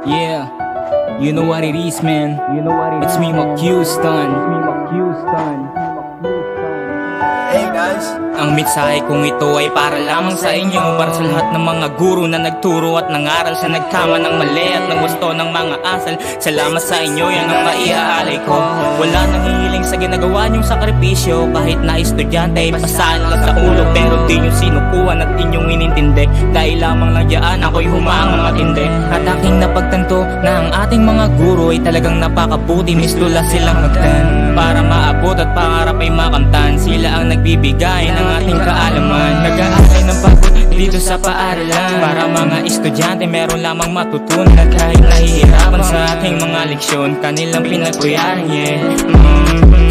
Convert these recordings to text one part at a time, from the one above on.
Yeah, you know what it is, man. It's me, Houston. Hey guys, Ang mensahe kong ito ay para lamang sa inyo, para sa lahat ng mga guro na nagturo at nangaral sa nagkama ng mali at nagwasto ng mga asal. Salamat sa inyo, yan ang maiaalay ko. Wala nang hihiling sa ginagawa niyong sakripisyo. Kahit na estudyante, pasaan lang sa ulo, pero di nyo sinukuhan at inyong inintindi. Dahil lamang lang dyan ako'y humangang matindi. At aking napagtanto na ang ating mga guro ay talagang napakabuti. Mistula silang magtan para maabot at pangarap ay makamtan. Sila ang nagbibigay ng ating kaalaman. Nag-aalay ng pagod dito sa paaralan, para mga estudyante meron lamang matutunan. At kahit nahihirapan sa ating mga leksyon, kanilang pinagkuyaran, yeah.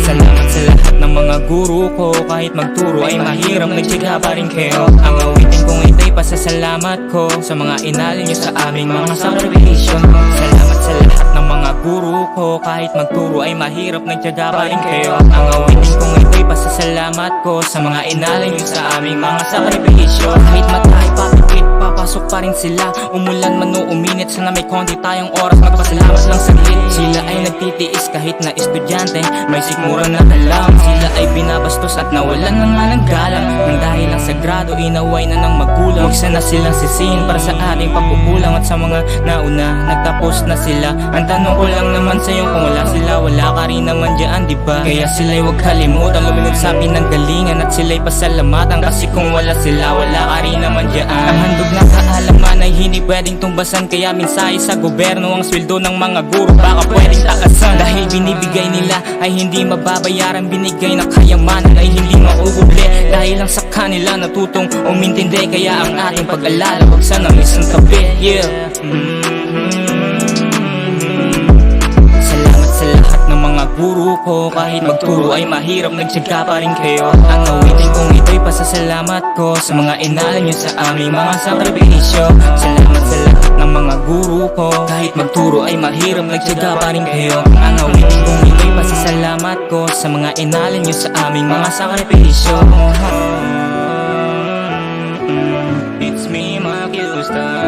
Salamat sa lahat ng mga guro ko. Kahit magturo ay mahirap, nagtiyaga pa rin kayo. Ang awitin kong ito'y pasasalamat ko sa mga inalin nyo sa aming mga sakripisyo. Salamat sa lahat ng mga guro ko. Kahit magturo ay mahirap, nagtiyaga pa rin kayo. Ang awitin kong ito'y pasasalamat ko sa mga inalin nyo sa aming mga sakripisyo. Kahit matay papikit, papasok pa rin sila. Umulan man o uminit, sana may konti tayong oras, magpasalamat lang saglit. Sila ay nagtitiis kahit na estudyante, may sikmura na alam. Sila ay binabastos at nawalan na nga ng galang. Nang dahil lang sagrado, inaway na ng magulang. Huwag sana silang sisihin para sa ating pagkukulang. At sa mga nauna, nagtapos na sila. Ang tanong ko lang naman sa'yo, kung wala sila, wala ka rin naman dyan, diba? Kaya sila'y huwag kalimutan, luminag sa pinanggalingan. At sila'y pasalamatan, kasi kung wala sila, wala ka rin naman dyan. Ang handog na kaalaman ay hindi pwedeng tumbasan. Kaya mensahe sa gobyerno, ang sweldo ng mga guro baka pwedeng taasan. Dahil binibigay nila ay hindi mababayaran, binigay na kayamanan ay hindi mauubli. Dahil lang sa kanila natutong umintindi, kaya ang ating pag-alala wag sanang isang tabi, yeah. Salamat sa lahat ng mga guro ko. Kahit magturo ay mahirap, nagtiyaga pa rin kayo. Ang awitin kong ito'y pasasalamat ko sa mga inalin nyo sa aming mga sakripisyo. Salamat sa lahat ng mga guro ko. Kahit magturo ay mahirap, nagtiyaga pa rin kayo. Ang awitin kong ito'y pasasalamat ko sa mga inalin nyo sa aming mga sakripisyo. It's me, Houston.